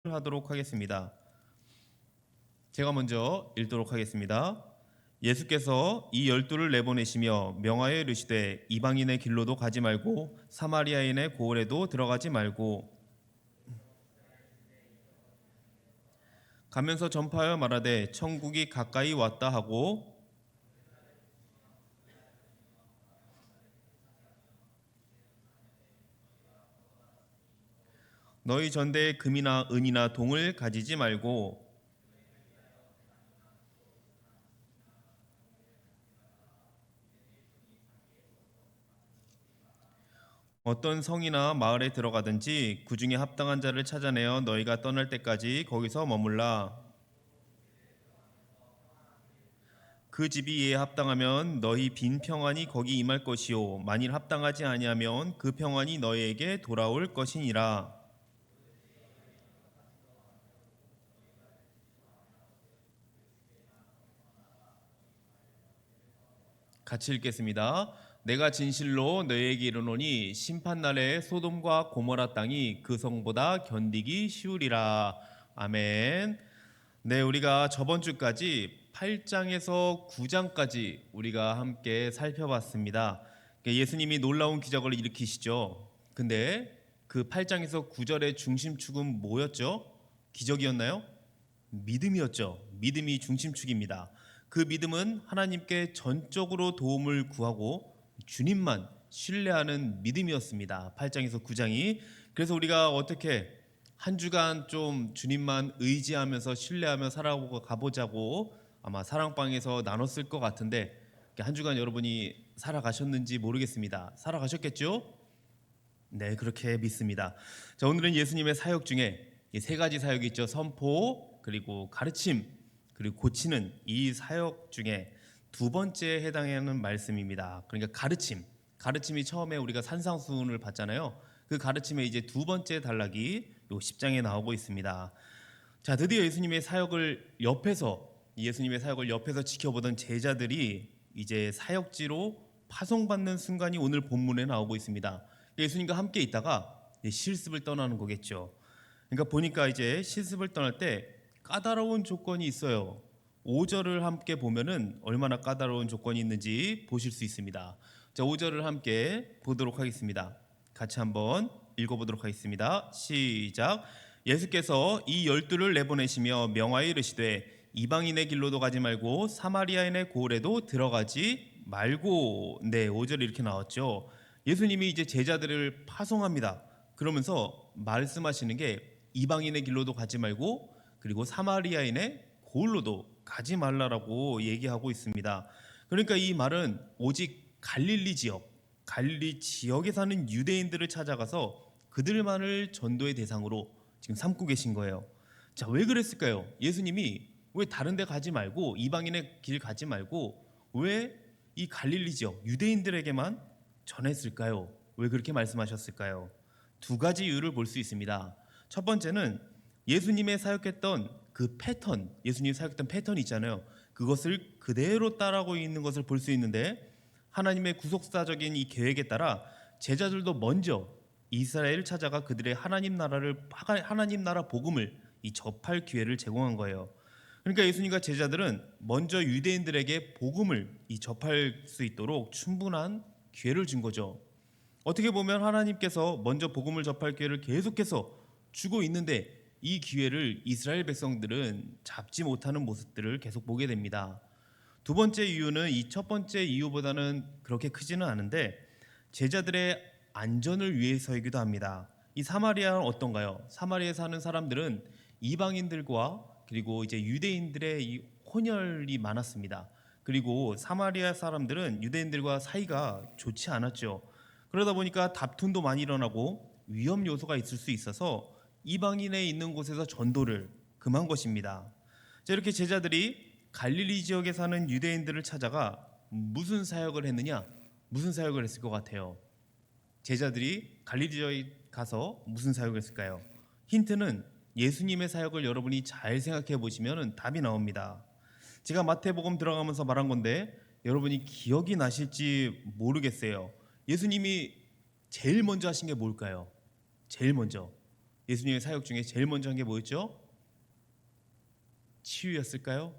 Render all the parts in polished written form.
하도록 하겠습니다. 제가 먼저 읽도록 하겠습니다. 예수께서 이 12를 내보내시며 명하여 이르시되 이방인의 길로도 가지 말고 사마리아인의 고을에도 들어가지 말고 가면서 전파하여 말하되 천국이 가까이 왔다 하고 너희 전대에 금이나 은이나 동을 가지지 말고 어떤 성이나 마을에 들어가든지 그 중에 합당한 자를 찾아내어 너희가 떠날 때까지 거기서 머물라. 그 집이 이에 합당하면 너희 빈 평안이 거기 임할 것이요 만일 합당하지 아니하면 그 평안이 너희에게 돌아올 것이니라. 같이 읽겠습니다. 내가 진실로 너희에게 이르노니 심판날에 소돔과 고모라 땅이 그 성보다 견디기 쉬우리라. 아멘. 네, 우리가 저번 주까지 8장에서 9장까지 우리가 함께 살펴봤습니다. 예수님이 놀라운 기적을 일으키시죠. 근데 그 8장에서 9절의 중심축은 뭐였죠? 기적이었나요? 믿음이었죠. 믿음이 중심축입니다. 그 믿음은 하나님께 전적으로 도움을 구하고 주님만 신뢰하는 믿음이었습니다. 8장에서 9장이. 그래서 우리가 어떻게 한 주간 좀 주님만 의지하면서 신뢰하며 살아가보자고 아마 사랑방에서 나눴을 것 같은데 한 주간 여러분이 살아가셨는지 모르겠습니다. 살아가셨겠죠? 네, 그렇게 믿습니다. 자, 오늘은 예수님의 사역 중에 이 세 가지 사역이 있죠. 선포, 그리고 가르침, 그리고 고치는 이 사역 중에 두 번째에 해당하는 말씀입니다. 그러니까 가르침. 가르침이 처음에 우리가 산상수훈을 봤잖아요. 그 가르침의 이제 두 번째 단락이 요 10장에 나오고 있습니다. 자, 드디어 예수님의 사역을 옆에서 지켜보던 제자들이 이제 사역지로 파송받는 순간이 오늘 본문에 나오고 있습니다. 예수님과 함께 있다가 실습을 떠나는 거겠죠. 그러니까 보니까 이제 실습을 떠날 때 까다로운 조건이 있어요. 5절을 함께 보면은 얼마나 까다로운 조건이 있는지 보실 수 있습니다. 자, 5절을 함께 보도록 하겠습니다. 같이 한번 읽어보도록 하겠습니다. 시작. 예수께서 이 12를 내보내시며 명하여 이르시되 이방인의 길로도 가지 말고 사마리아인의 고을에도 들어가지 말고. 네, 5절에 이렇게 나왔죠. 예수님이 이제 제자들을 파송합니다. 그러면서 말씀하시는 게 이방인의 길로도 가지 말고 그리고 사마리아인의 고을로도 가지 말라라고 얘기하고 있습니다. 그러니까 이 말은 오직 갈릴리 지역에 사는 유대인들을 찾아가서 그들만을 전도의 대상으로 지금 삼고 계신 거예요. 자, 왜 그랬을까요? 예수님이 왜 다른 데 가지 말고 이방인의 길 가지 말고 왜 이 갈릴리 지역 유대인들에게만 전했을까요? 왜 그렇게 말씀하셨을까요? 두 가지 이유를 볼 수 있습니다. 첫 번째는 예수님의 사역했던 그 패턴, 예수님이 사역했던 패턴이 있잖아요. 그것을 그대로 따라하고 있는 것을 볼 수 있는데 하나님의 구속사적인 이 계획에 따라 제자들도 먼저 이스라엘을 찾아가 그들의 하나님 나라 복음을 이 접할 기회를 제공한 거예요. 그러니까 예수님과 제자들은 먼저 유대인들에게 복음을 이 접할 수 있도록 충분한 기회를 준 거죠. 어떻게 보면 하나님께서 먼저 복음을 접할 기회를 계속해서 주고 있는데 이 기회를 이스라엘 백성들은 잡지 못하는 모습들을 계속 보게 됩니다. 두 번째 이유는 이 첫 번째 이유보다는 그렇게 크지는 않은데 제자들의 안전을 위해서이기도 합니다. 이 사마리아는 어떤가요? 사마리아에 사는 사람들은 이방인들과 그리고 이제 유대인들의 이 혼혈이 많았습니다. 그리고 사마리아 사람들은 유대인들과 사이가 좋지 않았죠. 그러다 보니까 다툼도 많이 일어나고 위험 요소가 있을 수 있어서 이방인에 있는 곳에서 전도를 금한 것입니다. 자, 이렇게 제자들이 갈릴리 지역에 사는 유대인들을 찾아가 무슨 사역을 했느냐? 무슨 사역을 했을 것 같아요? 제자들이 갈릴리 지역에 가서 무슨 사역을 했을까요? 힌트는 예수님의 사역을 여러분이 잘 생각해 보시면 답이 나옵니다. 제가 마태복음 들어가면서 말한 건데 여러분이 기억이 나실지 모르겠어요. 예수님이 제일 먼저 하신 게 뭘까요? 제일 먼저 예수님의 사역 중에 제일 먼저 한 게 뭐였죠? 치유였을까요?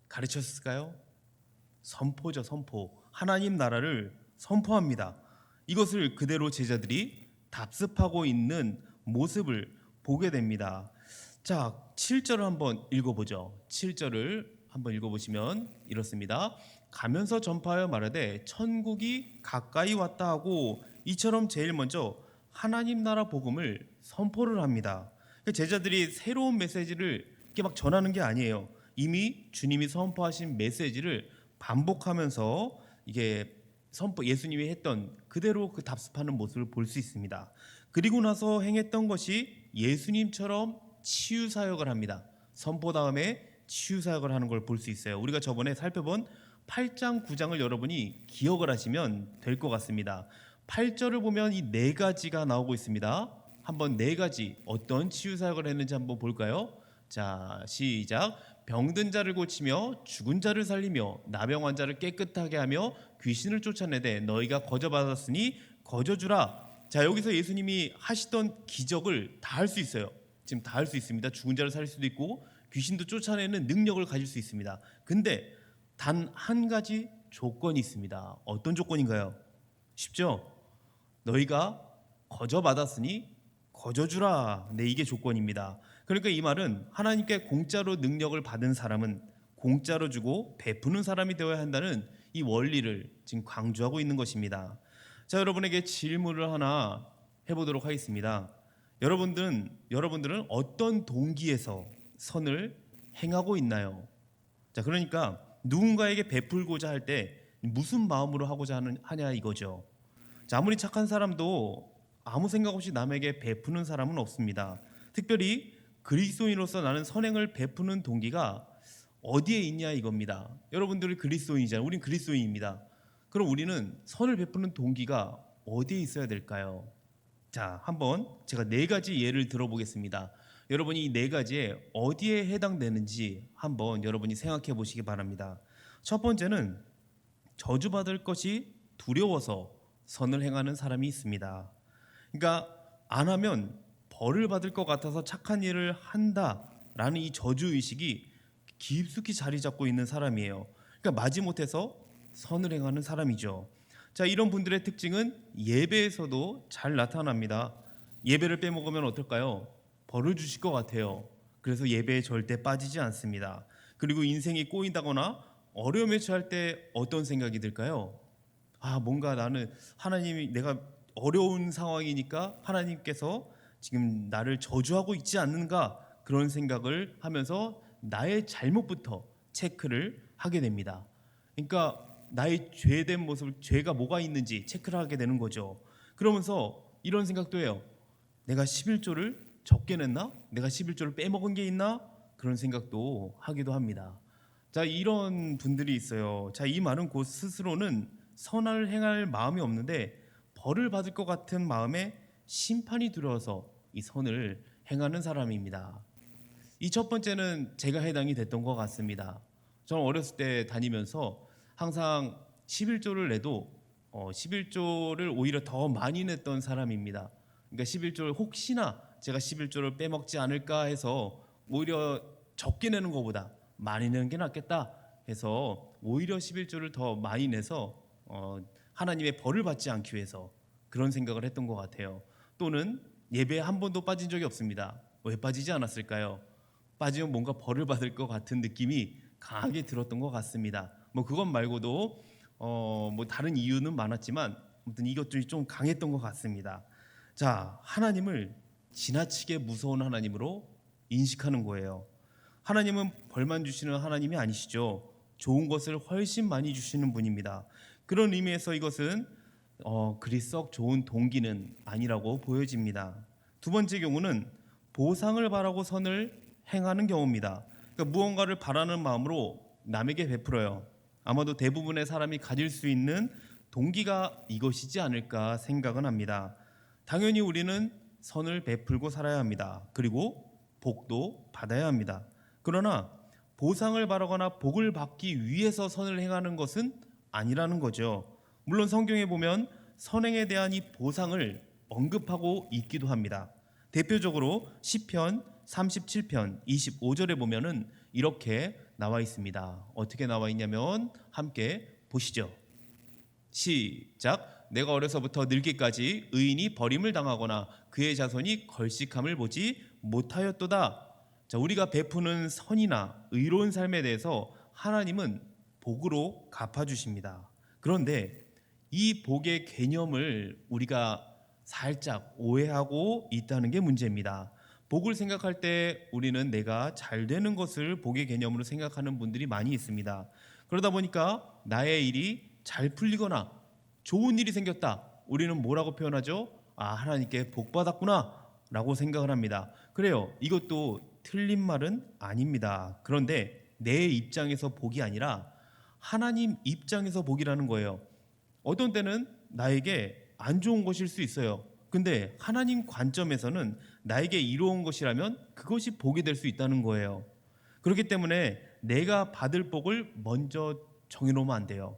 가르쳤을까요? 선포죠, 선포. 하나님 나라를 선포합니다. 이것을 그대로 제자들이 답습하고 있는 모습을 보게 됩니다. 자, 7절을 한번 읽어보죠. 7절을 한번 읽어보시면 이렇습니다. 가면서 전파하여 말하되 천국이 가까이 왔다 하고 이처럼 제일 먼저 하나님 나라 복음을 선포를 합니다. 제자들이 새로운 메시지를 이렇게 막 전하는 게 아니에요. 이미 주님이 선포하신 메시지를 반복하면서 이게 예수님이 했던 그대로 그 답습하는 모습을 볼 수 있습니다. 그리고 나서 행했던 것이 예수님처럼 치유 사역을 합니다. 선포 다음에 치유 사역을 하는 걸 볼 수 있어요. 우리가 저번에 살펴본 8장 9장을 여러분이 기억을 하시면 될 것 같습니다. 8절을 보면 이 네 가지가 나오고 있습니다. 한번 네 가지 어떤 치유 사역을 했는지 한번 볼까요? 자, 시작. 병든 자를 고치며 죽은 자를 살리며 나병 환자를 깨끗하게 하며 귀신을 쫓아내되 너희가 거저 받았으니 거저 주라. 자, 여기서 예수님이 하시던 기적을 다 할 수 있어요. 지금 다 할 수 있습니다. 죽은 자를 살릴 수도 있고 귀신도 쫓아내는 능력을 가질 수 있습니다. 근데 단 한 가지 조건이 있습니다. 어떤 조건인가요? 쉽죠? 너희가 거저 받았으니 거저 주라. 네, 이게 조건입니다. 그러니까 이 말은 하나님께 공짜로 능력을 받은 사람은 공짜로 주고 베푸는 사람이 되어야 한다는 이 원리를 지금 강조하고 있는 것입니다. 자, 여러분에게 질문을 하나 해보도록 하겠습니다. 여러분들은 어떤 동기에서 선을 행하고 있나요? 자, 그러니까 누군가에게 베풀고자 할 때 무슨 마음으로 하고자 하냐 이거죠. 자, 아무리 착한 사람도 아무 생각 없이 남에게 베푸는 사람은 없습니다. 특별히 그리스도인으로서 나는 선행을 베푸는 동기가 어디에 있냐 이겁니다. 여러분들이 그리스도인이잖아요. 우린 그리스도인입니다. 그럼 우리는 선을 베푸는 동기가 어디에 있어야 될까요? 자, 한번 제가 네 가지 예를 들어보겠습니다. 여러분이 이 네 가지에 어디에 해당되는지 한번 여러분이 생각해 보시기 바랍니다. 첫 번째는 저주받을 것이 두려워서 선을 행하는 사람이 있습니다. 그러니까 안 하면 벌을 받을 것 같아서 착한 일을 한다라는 이 저주의식이 깊숙이 자리 잡고 있는 사람이에요. 그러니까 마지못해서 선을 행하는 사람이죠. 자, 이런 분들의 특징은 예배에서도 잘 나타납니다. 예배를 빼먹으면 어떨까요? 벌을 주실 것 같아요. 그래서 예배에 절대 빠지지 않습니다. 그리고 인생이 꼬인다거나 어려움에 처할 때 어떤 생각이 들까요? 뭔가 나는 하나님이 내가 어려운 상황이니까 하나님께서 지금 나를 저주하고 있지 않는가 그런 생각을 하면서 나의 잘못부터 체크를 하게 됩니다. 그러니까 나의 죄된 모습, 죄가 뭐가 있는지 체크를 하게 되는 거죠. 그러면서 이런 생각도 해요. 내가 11조를 적게 냈나? 내가 11조를 빼먹은 게 있나? 그런 생각도 하기도 합니다. 자, 이런 분들이 있어요. 자, 이 말은 곧 스스로는 선을 행할 마음이 없는데 벌을 받을 것 같은 마음에 심판이 두려워서 이 선을 행하는 사람입니다. 이 첫 번째는 제가 해당이 됐던 것 같습니다. 저는 어렸을 때 다니면서 항상 11조를 내도 11조를 오히려 더 많이 냈던 사람입니다. 그러니까 11조를 혹시나 제가 11조를 빼먹지 않을까 해서 오히려 적게 내는 것보다 많이 내는 게 낫겠다 해서 오히려 11조를 더 많이 내서 하나님의 벌을 받지 않기 위해서 그런 생각을 했던 것 같아요. 또는 예배에 한 번도 빠진 적이 없습니다. 왜 빠지지 않았을까요? 빠지면 뭔가 벌을 받을 것 같은 느낌이 강하게 들었던 것 같습니다. 뭐 그것 말고도 뭐 다른 이유는 많았지만 아무튼 이것들이 좀 강했던 것 같습니다. 자, 하나님을 지나치게 무서운 하나님으로 인식하는 거예요. 하나님은 벌만 주시는 하나님이 아니시죠. 좋은 것을 훨씬 많이 주시는 분입니다. 그런 의미에서 이것은 그리 썩 좋은 동기는 아니라고 보여집니다. 두 번째 경우는 보상을 바라고 선을 행하는 경우입니다. 그러니까 무언가를 바라는 마음으로 남에게 베풀어요. 아마도 대부분의 사람이 가질 수 있는 동기가 이것이지 않을까 생각은 합니다. 당연히 우리는 선을 베풀고 살아야 합니다. 그리고 복도 받아야 합니다. 그러나 보상을 바라거나 복을 받기 위해서 선을 행하는 것은 아니라는 거죠. 물론 성경에 보면 선행에 대한 이 보상을 언급하고 있기도 합니다. 대표적으로 시편 37편 25절에 보면은 이렇게 나와 있습니다. 어떻게 나와 있냐면 함께 보시죠. 시작. 내가 어려서부터 늙기까지 의인이 버림을 당하거나 그의 자손이 걸식함을 보지 못하였도다. 자, 우리가 베푸는 선이나 의로운 삶에 대해서 하나님은 복으로 갚아주십니다. 그런데 이 복의 개념을 우리가 살짝 오해하고 있다는 게 문제입니다. 복을 생각할 때 우리는 내가 잘 되는 것을 복의 개념으로 생각하는 분들이 많이 있습니다. 그러다 보니까 나의 일이 잘 풀리거나 좋은 일이 생겼다, 우리는 뭐라고 표현하죠? 아, 하나님께 복 받았구나 라고 생각을 합니다. 그래요, 이것도 틀린 말은 아닙니다. 그런데 내 입장에서 복이 아니라 하나님 입장에서 복이라는 거예요. 어떤 때는 나에게 안 좋은 것일 수 있어요. 근데 하나님 관점에서는 나에게 이로운 것이라면 그것이 복이 될 수 있다는 거예요. 그렇기 때문에 내가 받을 복을 먼저 정해놓으면 안 돼요.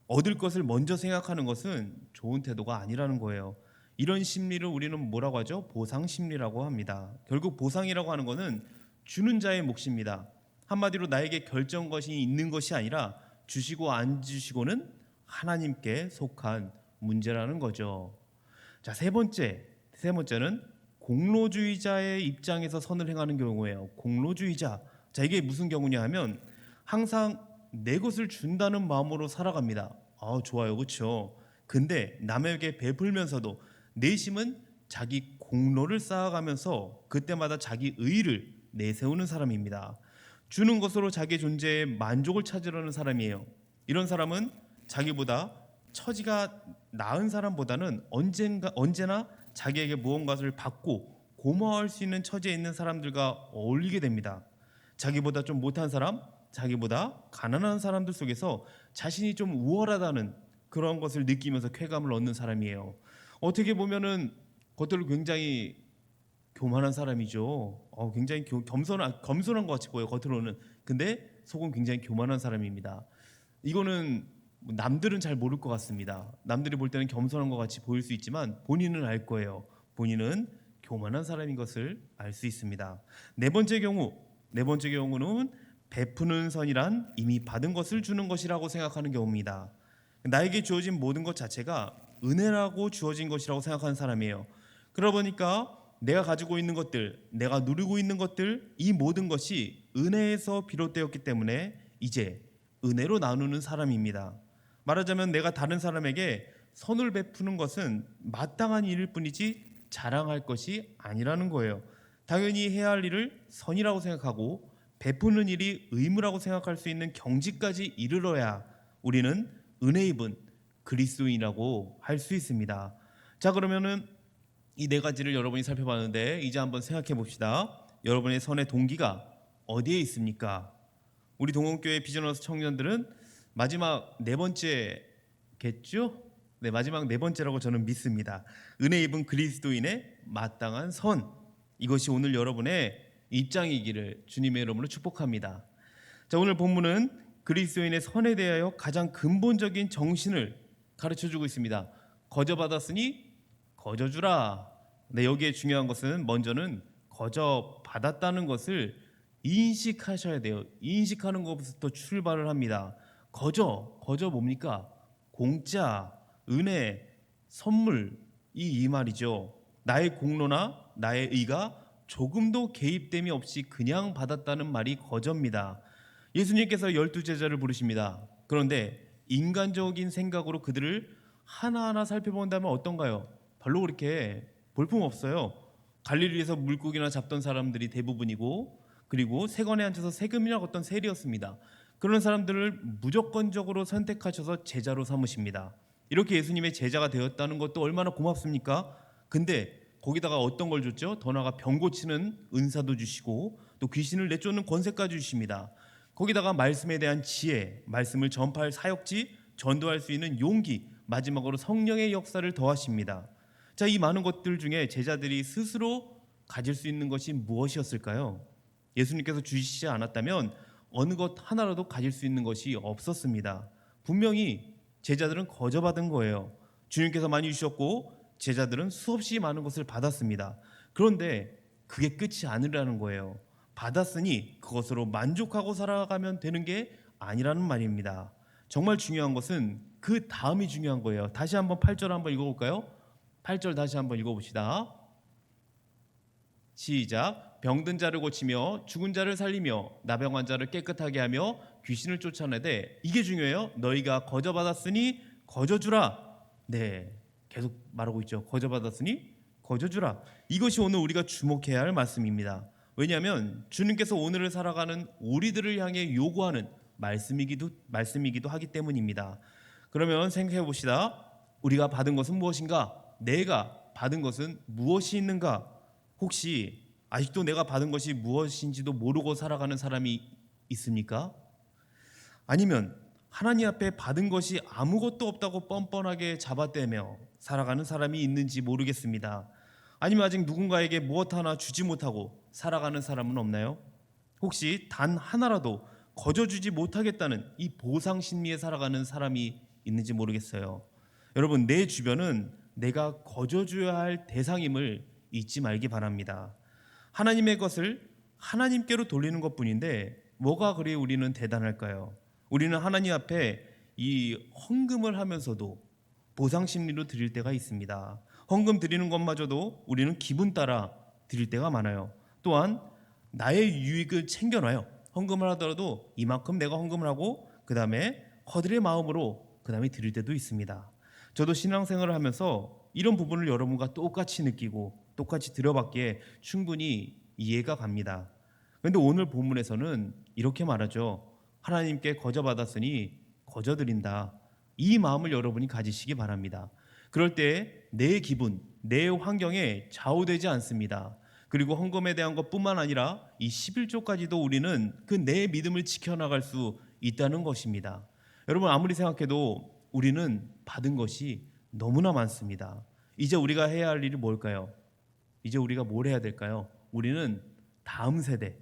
얻을 것을 먼저 생각하는 것은 좋은 태도가 아니라는 거예요. 이런 심리를 우리는 뭐라고 하죠? 보상 심리라고 합니다. 결국 보상이라고 하는 것은 주는 자의 몫입니다. 한마디로 나에게 결정권이 있는 것이 아니라 주시고 안 주시고는 하나님께 속한 문제라는 거죠. 자, 세 번째는 공로주의자의 입장에서 선을 행하는 경우예요. 공로주의자. 자, 이게 무슨 경우냐 하면 항상 내 것을 준다는 마음으로 살아갑니다. 아, 좋아요, 그렇죠? 근데 남에게 베풀면서도 내심은 자기 공로를 쌓아가면서 그때마다 자기 의의를 내세우는 사람입니다. 주는 것으로 자기 존재의 만족을 찾으려는 사람이에요. 이런 사람은 자기보다 처지가 나은 사람보다는 언제나 자기에게 무언가를 받고 고마워할 수 있는 처지에 있는 사람들과 어울리게 됩니다. 자기보다 좀 못한 사람, 자기보다 가난한 사람들 속에서 자신이 좀 우월하다는 그런 것을 느끼면서 쾌감을 얻는 사람이에요. 어떻게 보면은 겉으로 굉장히 교만한 사람이죠. 굉장히 겸손한 것 같이 보여요, 겉으로는. 근데 속은 굉장히 교만한 사람입니다. 이거는 남들은 잘 모를 것 같습니다. 남들이 볼 때는 겸손한 것 같이 보일 수 있지만 본인은 알 거예요. 본인은 교만한 사람인 것을 알 수 있습니다. 네 번째 경우는 베푸는 선이란 이미 받은 것을 주는 것이라고 생각하는 경우입니다. 나에게 주어진 모든 것 자체가 은혜라고 주어진 것이라고 생각하는 사람이에요. 그러다 보니까 내가 가지고 있는 것들, 내가 누리고 있는 것들, 이 모든 것이 은혜에서 비롯되었기 때문에 이제 은혜로 나누는 사람입니다. 말하자면 내가 다른 사람에게 선을 베푸는 것은 마땅한 일일 뿐이지 자랑할 것이 아니라는 거예요. 당연히 해야 할 일을 선이라고 생각하고 베푸는 일이 의무라고 생각할 수 있는 경지까지 이르러야 우리는 은혜 입은 그리스도인이라고 할 수 있습니다. 자, 그러면은 이 네 가지를 여러분이 살펴봤는데 이제 한번 생각해 봅시다. 여러분의 선의 동기가 어디에 있습니까? 우리 동원교회 비전하우스 청년들은 마지막 네 번째겠죠? 네, 마지막 네 번째라고 저는 믿습니다. 은혜 입은 그리스도인의 마땅한 선. 이것이 오늘 여러분의 입장이기를 주님의 이름으로 축복합니다. 자, 오늘 본문은 그리스도인의 선에 대하여 가장 근본적인 정신을 가르쳐주고 있습니다. 거저 받았으니 거저 주라. 네, 여기에 중요한 것은 먼저는 거저 받았다는 것을 인식하셔야 돼요. 인식하는 것부터 출발을 합니다. 거저 뭡니까? 공짜, 은혜, 선물, 이 말이죠. 나의 공로나 나의 의가 조금도 개입됨이 없이 그냥 받았다는 말이 거저입니다. 예수님께서 12제자를 부르십니다. 그런데 인간적인 생각으로 그들을 하나하나 살펴본다면 어떤가요? 별로 그렇게 볼품없어요. 갈릴리에서 물고기나 잡던 사람들이 대부분이고, 그리고 세관에 앉아서 세금이나 걷던 세리였습니다. 그런 사람들을 무조건적으로 선택하셔서 제자로 삼으십니다. 이렇게 예수님의 제자가 되었다는 것도 얼마나 고맙습니까? 근데 거기다가 어떤 걸 줬죠? 더 나아가 병 고치는 은사도 주시고 또 귀신을 내쫓는 권세까지 주십니다. 거기다가 말씀에 대한 지혜, 말씀을 전파할 사역지, 전도할 수 있는 용기, 마지막으로 성령의 역사를 더하십니다. 자, 이 많은 것들 중에 제자들이 스스로 가질 수 있는 것이 무엇이었을까요? 예수님께서 주시지 않았다면 어느 것 하나라도 가질 수 있는 것이 없었습니다. 분명히 제자들은 거저받은 거예요. 주님께서 많이 주셨고 제자들은 수없이 많은 것을 받았습니다. 그런데 그게 끝이 아니라는 거예요. 받았으니 그것으로 만족하고 살아가면 되는 게 아니라는 말입니다. 정말 중요한 것은 그 다음이 중요한 거예요. 다시 한번 8절 한번 읽어볼까요? 8절 다시 한번 읽어봅시다. 시작. 병든 자를 고치며 죽은 자를 살리며 나병한 자를 깨끗하게 하며 귀신을 쫓아내되, 이게 중요해요. 너희가 거저받았으니 거저주라. 네, 계속 말하고 있죠. 거저받았으니 거저주라. 이것이 오늘 우리가 주목해야 할 말씀입니다. 왜냐하면 주님께서 오늘을 살아가는 우리들을 향해 요구하는 말씀이기도 하기 때문입니다. 그러면 생각해 봅시다. 우리가 받은 것은 무엇인가? 내가 받은 것은 무엇이 있는가? 혹시 아직도 내가 받은 것이 무엇인지도 모르고 살아가는 사람이 있습니까? 아니면 하나님 앞에 받은 것이 아무것도 없다고 뻔뻔하게 잡아떼며 살아가는 사람이 있는지 모르겠습니다. 아니면 아직 누군가에게 무엇 하나 주지 못하고 살아가는 사람은 없나요? 혹시 단 하나라도 거저주지 못하겠다는 이 보상 심리에 살아가는 사람이 있는지 모르겠어요. 여러분, 내 주변은 내가 거저줘야 할 대상임을 잊지 말기 바랍니다. 하나님의 것을 하나님께로 돌리는 것뿐인데 뭐가 그리 우리는 대단할까요? 우리는 하나님 앞에 이 헌금을 하면서도 보상 심리로 드릴 때가 있습니다. 헌금 드리는 것마저도 우리는 기분 따라 드릴 때가 많아요. 또한 나의 유익을 챙겨놔요. 헌금을 하더라도 이만큼 내가 헌금을 하고 그 다음에 허들의 마음으로 그 다음에 드릴 때도 있습니다. 저도 신앙생활을 하면서 이런 부분을 여러분과 똑같이 느끼고 똑같이 들어봤기에 충분히 이해가 갑니다. 그런데 오늘 본문에서는 이렇게 말하죠. 하나님께 거저받았으니 거저드린다. 이 마음을 여러분이 가지시기 바랍니다. 그럴 때 내 기분, 내 환경에 좌우되지 않습니다. 그리고 헌금에 대한 것뿐만 아니라 이 11조까지도 우리는 그 내 믿음을 지켜나갈 수 있다는 것입니다. 여러분, 아무리 생각해도 우리는 받은 것이 너무나 많습니다. 이제 우리가 해야 할 일이 뭘까요? 이제 우리가 뭘 해야 될까요? 우리는 다음 세대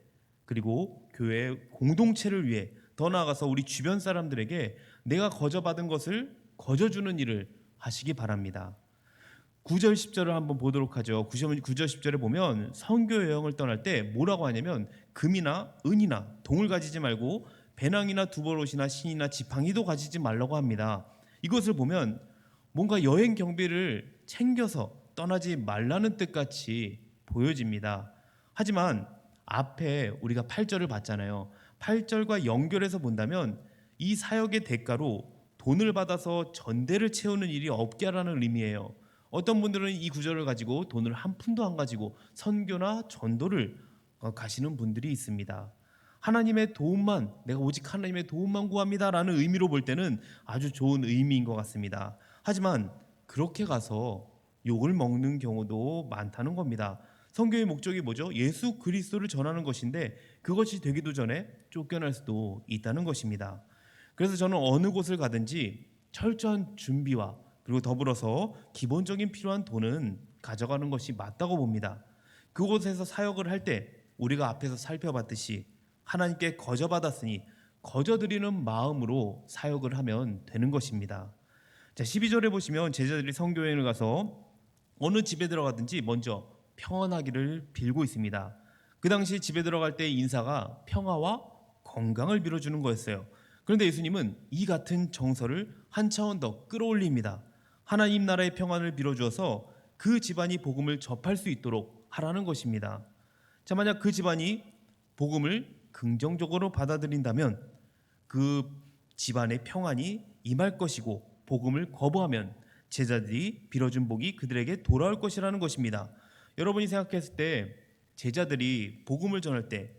그리고 교회 공동체를 위해 더 나아가서 우리 주변 사람들에게 내가 거저받은 것을 거저주는 일을 하시기 바랍니다. 9절 10절을 한번 보도록 하죠. 9절 10절에 보면 선교 여행을 떠날 때 뭐라고 하냐면 금이나 은이나 동을 가지지 말고 배낭이나 두벌옷이나 신이나 지팡이도 가지지 말라고 합니다. 이것을 보면 뭔가 여행 경비를 챙겨서 떠나지 말라는 뜻같이 보여집니다. 하지만 앞에 우리가 8절을 봤잖아요. 8절과 연결해서 본다면 이 사역의 대가로 돈을 받아서 전대를 채우는 일이 없게 하라는 의미예요. 어떤 분들은 이 구절을 가지고 돈을 한 푼도 안 가지고 선교나 전도를 가시는 분들이 있습니다. 하나님의 도움만, 내가 오직 하나님의 도움만 구합니다라는 의미로 볼 때는 아주 좋은 의미인 것 같습니다. 하지만 그렇게 가서 욕을 먹는 경우도 많다는 겁니다. 선교의 목적이 뭐죠? 예수 그리스도를 전하는 것인데 그것이 되기도 전에 쫓겨날 수도 있다는 것입니다. 그래서 저는 어느 곳을 가든지 철저한 준비와 그리고 더불어서 기본적인 필요한 돈은 가져가는 것이 맞다고 봅니다. 그곳에서 사역을 할 때 우리가 앞에서 살펴봤듯이 하나님께 거저받았으니 거저드리는 마음으로 사역을 하면 되는 것입니다. 자, 12절에 보시면 제자들이 선교여행을 가서 어느 집에 들어가든지 먼저 평안하기를 빌고 있습니다. 그 당시 집에 들어갈 때 인사가 평화와 건강을 빌어주는 거였어요. 그런데 예수님은 이 같은 정서를 한 차원 더 끌어올립니다. 하나님 나라의 평안을 빌어주어서 그 집안이 복음을 접할 수 있도록 하라는 것입니다. 자, 만약 그 집안이 복음을 긍정적으로 받아들인다면 그 집안의 평안이 임할 것이고 복음을 거부하면 제자들이 빌어준 복이 그들에게 돌아올 것이라는 것입니다. 여러분이 생각했을 때 제자들이 복음을 전할 때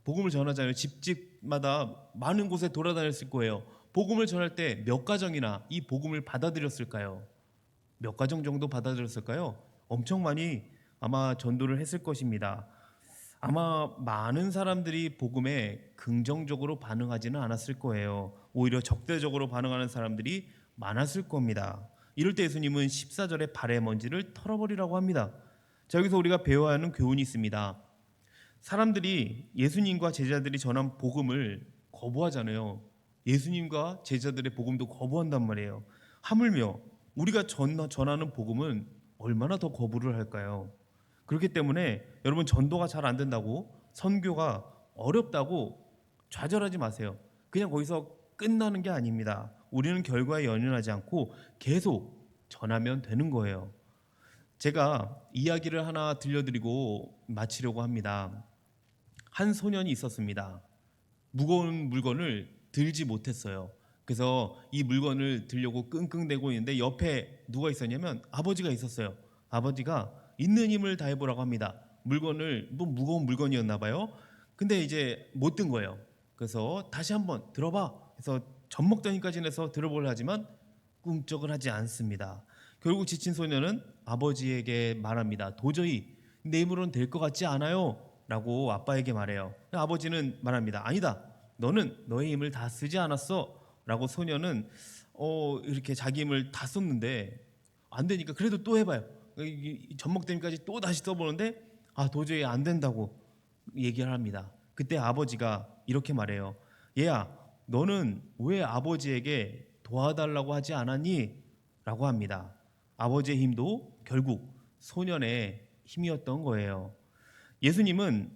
복음을 전하잖아요. 집집마다 많은 곳에 돌아다녔을 거예요. 복음을 전할 때 몇 가정이나 이 복음을 받아들였을까요? 몇 가정 정도 받아들였을까요? 엄청 많이 아마 전도를 했을 것입니다. 아마 많은 사람들이 복음에 긍정적으로 반응하지는 않았을 거예요. 오히려 적대적으로 반응하는 사람들이 많았을 겁니다. 이럴 때 예수님은 14절에 발의 먼지를 털어버리라고 합니다. 자, 여기서 우리가 배워야 하는 교훈이 있습니다. 사람들이 예수님과 제자들이 전한 복음을 거부하잖아요. 예수님과 제자들의 복음도 거부한단 말이에요. 하물며 우리가 전하는 복음은 얼마나 더 거부를 할까요? 그렇기 때문에 여러분 전도가 잘 안 된다고, 선교가 어렵다고 좌절하지 마세요. 그냥 거기서 끝나는 게 아닙니다. 우리는 결과에 연연하지 않고 계속 전하면 되는 거예요. 제가 이야기를 하나 들려드리고 마치려고 합니다. 한 소년이 있었습니다. 무거운 물건을 들지 못했어요. 그래서 이 물건을 들려고 끙끙대고 있는데 옆에 누가 있었냐면 아버지가 있었어요. 아버지가 있는 힘을 다해보라고 합니다. 물건을, 뭐 무거운 물건이었나 봐요. 근데 이제 못 든 거예요. 그래서 다시 한번 들어봐 해서 젖먹더니까지 내서 들어보려 하지만 꿈쩍을 하지 않습니다. 결국 지친 소년은 아버지에게 말합니다. 도저히 내 힘으로는 될 것 같지 않아요 라고 아빠에게 말해요. 아버지는 말합니다. 아니다, 너는 너의 힘을 다 쓰지 않았어 라고. 소년은 이렇게 자기 힘을 다 썼는데 안 되니까 그래도 또 해봐요. 젖먹더니까지 또 다시 써보는데 도저히 안 된다고 얘기를 합니다. 그때 아버지가 이렇게 말해요. 얘야, 너는 왜 아버지에게 도와달라고 하지 않았니? 라고 합니다. 아버지의 힘도 결국 소년의 힘이었던 거예요. 예수님은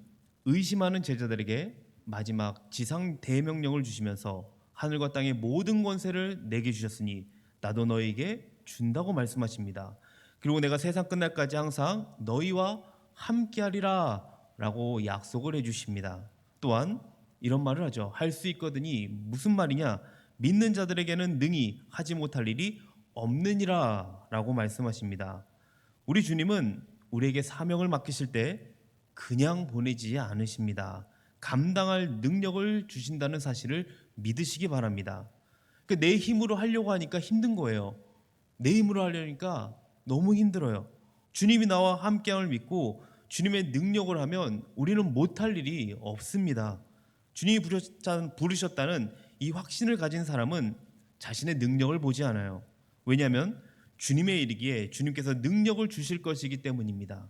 의심하는 제자들에게 마지막 지상 대명령을 주시면서 하늘과 땅의 모든 권세를 내게 주셨으니 나도 너에게 준다고 말씀하십니다. 그리고 내가 세상 끝날까지 항상 너희와 함께하리라 라고 약속을 해주십니다. 또한 이런 말을 하죠. 할 수 있거든이 무슨 말이냐? 믿는 자들에게는 능히 하지 못할 일이 없느니라 라고 말씀하십니다. 우리 주님은 우리에게 사명을 맡기실 때 그냥 보내지 않으십니다. 감당할 능력을 주신다는 사실을 믿으시기 바랍니다. 내 힘으로 하려고 하니까 힘든 거예요. 내 힘으로 하려니까 너무 힘들어요. 주님이 나와 함께함을 믿고 주님의 능력을 하면 우리는 못할 일이 없습니다. 주님이 부르셨다는 이 확신을 가진 사람은 자신의 능력을 보지 않아요. 왜냐하면 주님의 일이기에 주님께서 능력을 주실 것이기 때문입니다.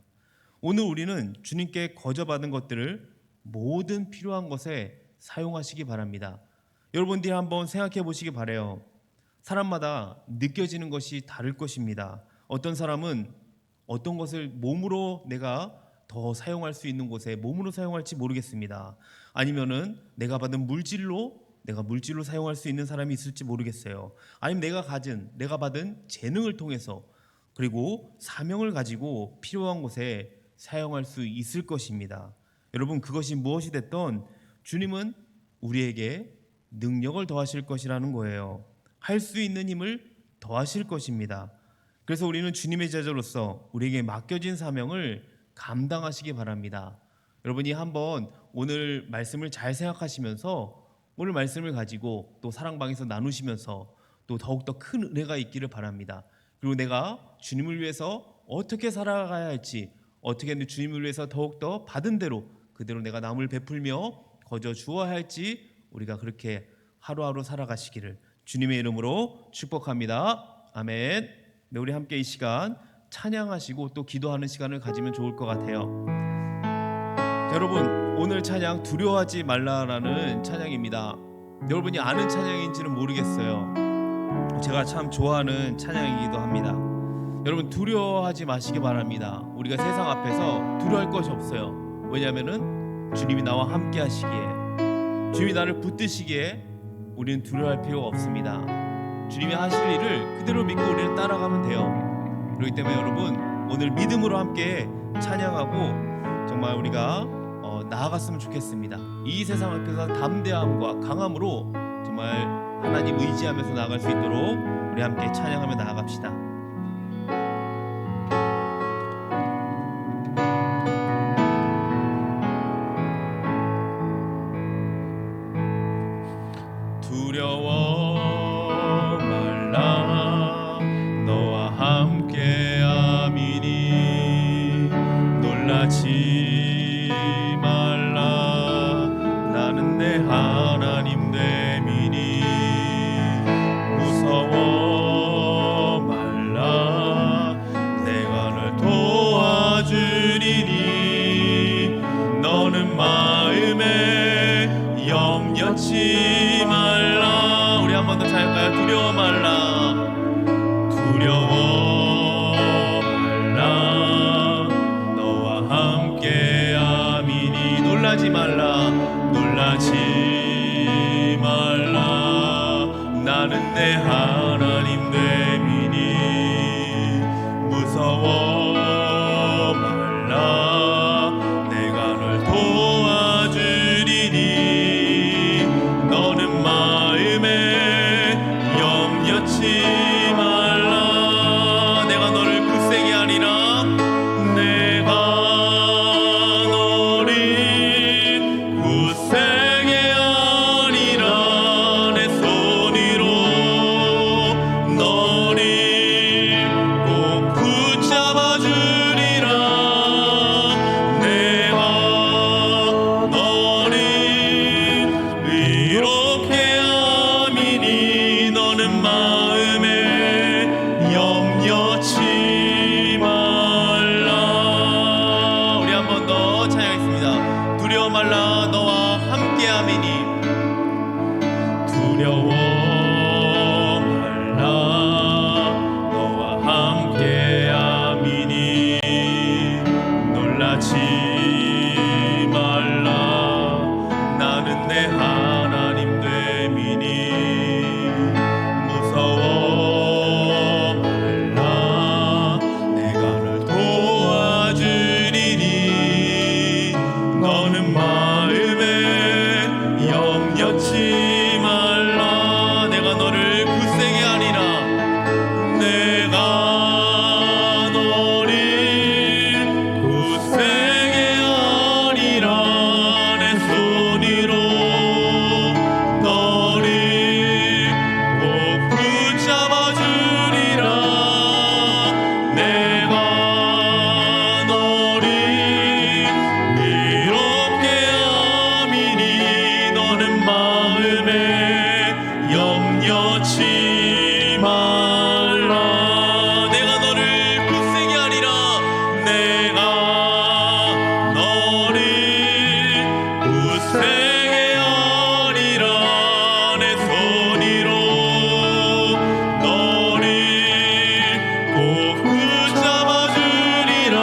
오늘 우리는 주님께 거저받은 것들을 모든 필요한 것에 사용하시기 바랍니다. 여러분들이 한번 생각해 보시기 바라요. 사람마다 느껴지는 것이 다를 것입니다. 어떤 사람은 어떤 것을 몸으로 내가 더 사용할 수 있는 곳에 몸으로 사용할지 모르겠습니다. 아니면은 내가 받은 물질로 사용할 수 있는 사람이 있을지 모르겠어요. 아니면 내가 받은 재능을 통해서 그리고 사명을 가지고 필요한 곳에 사용할 수 있을 것입니다. 여러분, 그것이 무엇이 됐던 주님은 우리에게 능력을 더하실 것이라는 거예요. 할 수 있는 힘을 더하실 것입니다. 그래서 우리는 주님의 제자로서 우리에게 맡겨진 사명을 감당하시기 바랍니다. 여러분이 한번 오늘 말씀을 잘 생각하시면서 오늘 말씀을 가지고 또 사랑방에서 나누시면서 또 더욱더 큰 은혜가 있기를 바랍니다. 그리고 내가 주님을 위해서 어떻게 살아가야 할지, 어떻게 주님을 위해서 더욱더 받은 대로 그대로 내가 남을 베풀며 거저 주어야 할지 우리가 그렇게 하루하루 살아가시기를 주님의 이름으로 축복합니다. 아멘. 네, 우리 함께 이 시간 찬양하시고 또 기도하는 시간을 가지면 좋을 것 같아요. 여러분, 오늘 찬양 두려워하지 말라라는 찬양입니다. 여러분이 아는 찬양인지는 모르겠어요. 제가 참 좋아하는 찬양이기도 합니다. 여러분, 두려워하지 마시기 바랍니다. 우리가 세상 앞에서 두려워할 것이 없어요. 왜냐하면은 주님이 나와 함께 하시기에, 주님이 나를 붙드시기에 우리는 두려워할 필요가 없습니다. 주님이 하실 일을 그대로 믿고 우리는 따라가면 돼요. 그렇기 때문에 여러분, 오늘 믿음으로 함께 찬양하고 정말 우리가 나아갔으면 좋겠습니다. 이 세상 앞에서 담대함과 강함으로 정말 하나님 의지하면서 나아갈 수 있도록 우리 함께 찬양하며 나아갑시다. 두려워 말라 너와 함께 함이니 놀라지 말라 나는 내 하나님 됨이니 무서워 말라 내가 널 도와주리니 너는 마음에 염려치 말라. 우리 한 번 더 잘할까요? 두려워 말라. 두려워 말라 너와 말라 놀라지 말라 나는 내 하나님 됨이니 무서워 말라 내가 널 도와주리니 너는 마음에 염려치 말라 내가 너를 굳세게 하리라 내가 너를 굳세게 하리라 내 손으로 너를 꼭 붙잡아 주리라 내가 너를 의롭게 함이니 너는 마음에 염려치 말라. 우리 한 번 더 찬양하겠습니다. 두려워 말라 너와 함께 함이니 두려워 말라 너와 함께 함이니 놀라지 말라 나는 내 하나님 됨이니 무서워 말라 내가 널 도와주리니 너는 마음에 염려치 말라 내가 너를 굳세게 하리라 내가 너를 굳세게 하리라 내 손으로 너를 꼭 붙잡아 주리라 내가 너를 의롭게 함이니 너는 마음에 염려치 말라 내가 너를 굳세게 하리라 내가 너를 굳세게 하리라 내 손으로 너를 꼭 붙잡아 주리라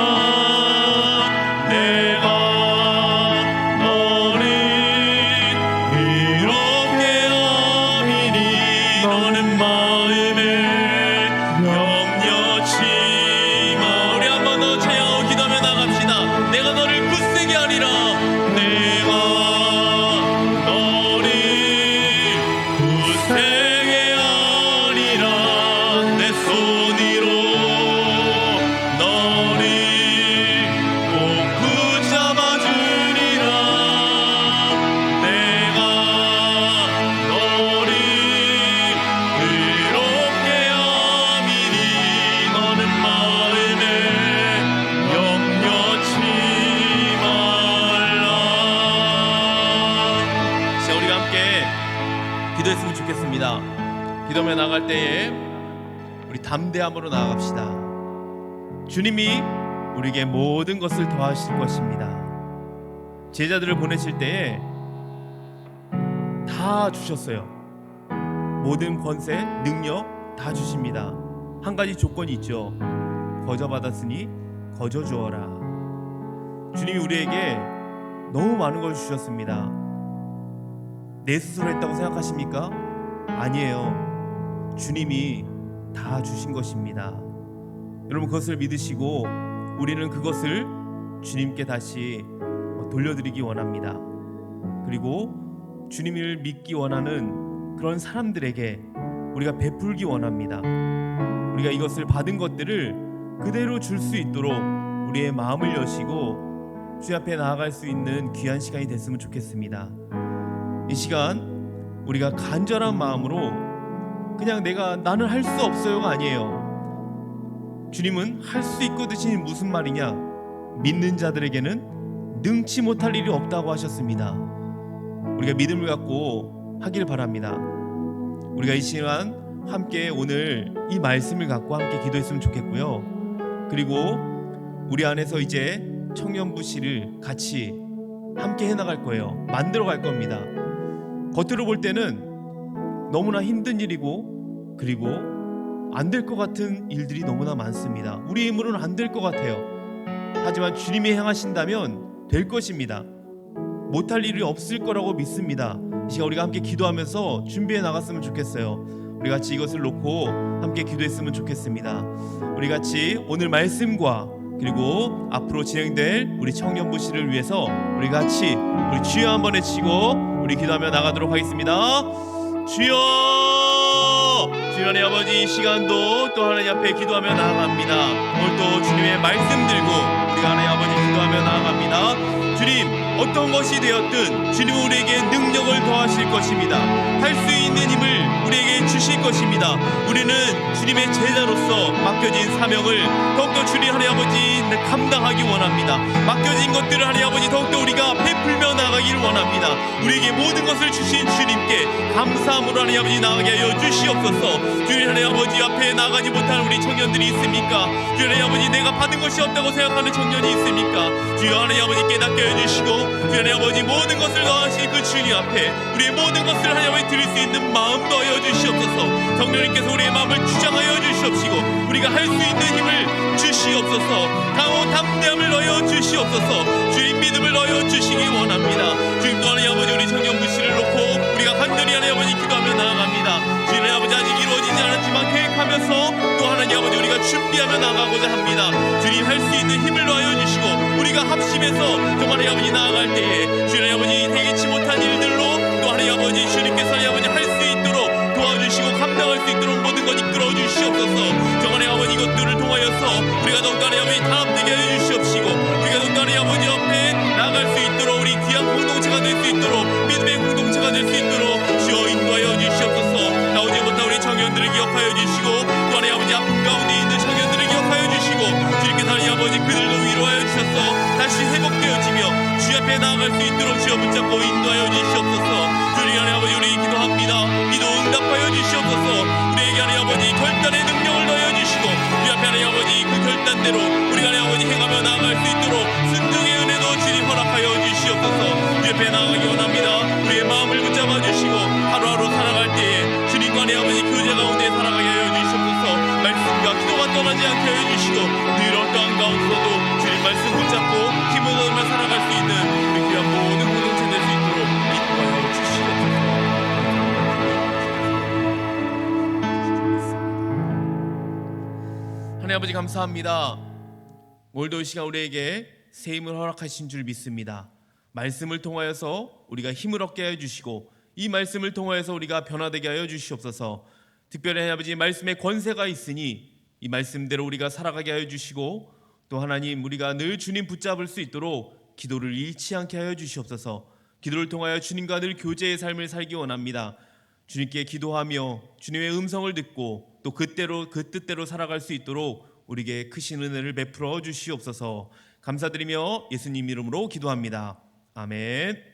내가 너를 의롭게 함이니 너는 마음에 염려치 마 우리 한 번 더 찬양하고 기도하며 나갑시다 내가 너를 굳세게 하리라 내가 너를 굳세게 하리라 내 손으로 너를 꼭 붙잡아 주리라 내가 너를 의롭게 함이니 너는 마음에 염려치 말라. 자 우리가 함께 기도했으면 좋겠습니다. 기도하며 나갈 때에 우리 담대함으로 나아갑시다. 주님이 우리에게 모든 것을 더하실 것입니다. 제자들을 보내실 때에 다 주셨어요. 모든 권세, 능력 다 주십니다. 한 가지 조건이 있죠. 거저 받았으니 거저 주어라. 주님이 우리에게 너무 많은 걸 주셨습니다. 내 스스로 했다고 생각하십니까? 아니에요. 주님이 다 주신 것입니다. 여러분 그것을 믿으시고 우리는 그것을 주님께 다시 돌려드리기 원합니다. 그리고 주님을 믿기 원하는 그런 사람들에게 우리가 베풀기 원합니다. 우리가 이것을 받은 것들을 그대로 줄 수 있도록 우리의 마음을 여시고 주 앞에 나아갈 수 있는 귀한 시간이 됐으면 좋겠습니다. 이 시간 우리가 간절한 마음으로 그냥 나는 할 수 없어요가 아니에요. 주님은 할 수 있거든이 무슨 말이냐? 믿는 자들에게는 능치 못할 일이 없다고 하셨습니다. 우리가 믿음을 갖고 하길 바랍니다. 우리가 이 시간 함께 오늘 이 말씀을 갖고 함께 기도했으면 좋겠고요. 그리고 우리 안에서 이제 청년부시를 같이 함께 해나갈 거예요. 만들어 갈 겁니다. 겉으로 볼 때는 너무나 힘든 일이고 그리고 안 될 것 같은 일들이 너무나 많습니다. 우리 힘으로는 안 될 것 같아요. 하지만 주님이 행하신다면 될 것입니다. 못할 일이 없을 거라고 믿습니다. 이 시간 우리가 함께 기도하면서 준비해 나갔으면 좋겠어요. 우리 같이 이것을 놓고 함께 기도했으면 좋겠습니다. 우리 같이 오늘 말씀과 그리고 앞으로 진행될 우리 청년부시를 위해서 우리 같이 우리 주여 한번 외치고 우리 기도하며 나가도록 하겠습니다. 주여, 주여 하나님 아버지, 이 시간도 또 하나님 앞에 기도하며 나아갑니다. 오늘 또 주님의 말씀 들고 우리가 하나님 아버지 기도하며 나아갑니다. 주님, 어떤 것이 되었든 주님은 우리에게 능력을 더하실 것입니다. 할 수 있는 힘을 우리에게 주실 것입니다. 우리는 주님의 제자로서 맡겨진 사명을 더욱더 주님 하나님 아버지 감당하기 원합니다. 맡겨진 것들을 하나님 아버지 더욱더 우리가 베풀며 나가기를 원합니다. 우리에게 모든 것을 주신 주님께 감사함으로 하나님 아버지 나가게 하여 주시옵소서. 주님 하나님 아버지 앞에 나가지 못한 우리 청년들이 있습니까? 주님 하나님 아버지, 내가 받은 것이 없다고 생각하는 청년이 있습니까? 주여 하나님 아버지 깨닫게 해주시고, 주여 하나님 아버지 모든 것을 더하신 그 주님 앞에 우리의 모든 것을 하나님 아버지 드릴 수 있는 마음 더하여 주시옵소서. 성령님께서 우리의 마음을 주장하여 주시옵시고 우리가 할 수 있는 힘을 주시옵소서. 강호 담대함을 넣어 주시옵소서. 주의 믿음을 넣어 주시기 원합니다. 주님 또 하나님 아버지 우리 청년부시를 놓고 우리가 간절히 하나님 아버지 기도하며 나아갑니다. 주님 아버지 아직 이루어지지 않았지만 계획하면서 또 하나님 아버지 우리가 준비하며 나가고자 합니다. 주님 할 수 있는 힘을 넣어 주시고 우리가 합심해서 정말 하나님 아버지 나아갈 때에 주님 아버지 대기치 못한 일들로 또 하나님 아버지 주님께서 하나님 아버지 할 수 있도록 도와주시고 감당할 수 있도록 모든 것 이끌어 주시옵소서. 정말 아버지 이것들을 통하여서 우리가 더욱더 하나님 아버지 단합되게 해 주시옵시고 우리가 더욱더 하나님 아버지 옆에 나갈 수 있도록 우리 귀한 공동체가 될 수 있도록 믿음의 공동체가 될 수 있도록 주여 인도하여 주시옵소서. 나오지 못한 우리 청년들을 기억하여 주시고 또 하나님 아버지 아픔 가운데 있는 청년들을 기억하여 주시고 주님께서 하나님 아버지 그들도 위로하여 주셔서 다시 회복되어지며 주 앞에 나아갈 수 있도록 주여 붙잡고 인도하여 주시옵소서. 주님 하나님 아버지 우리 기도합니다. 기도 응답하여 주시옵소서. 우리에게 하나님 아버지 결단의 능력을 넣어 주시고 주 앞에 하나님 아버지 그 결단대로 우리가 하나님 아버지 행하며 나아갈 수 있도록 순종의 은혜도 주님 허락하여 주시옵소서. 주 앞에 나아가기 원합니다. 우리의 마음을 붙잡아 주시고 하루하루 살아갈 때에 주님과 하나님 아버지 교제 가운데 살아가게 하여 주시옵소서. 말씀과 기도가 떠나지 않게 하여 주시고 늘 어떠한 가운데서도 주님 말씀 붙잡고 힘을 얻으며 살아갈 수 있는 우리 귀한 모든 공동체 될 수 있도록 인도하여 주시옵소서. 하나님 아버지 감사합니다. 오늘도 이 시간 우리에게 새 힘을 허락하신 줄 믿습니다. 말씀을 통하여서 우리가 힘을 얻게 하여 주시고 이 말씀을 통하여서 우리가 변화되게 하여 주시옵소서. 특별히 하나님 아버지 말씀의 권세가 있으니 이 말씀대로 우리가 살아가게 하여 주시고 또 하나님 우리가 늘 주님 붙잡을 수 있도록 기도를 잃지 않게 하여 주시옵소서. 기도를 통하여 주님과 늘 교제의 삶을 살기 원합니다. 주님께 기도하며 주님의 음성을 듣고 또 그 뜻대로 살아갈 수 있도록 우리에게 크신 은혜를 베풀어 주시옵소서. 감사드리며 예수님 이름으로 기도합니다. 아멘.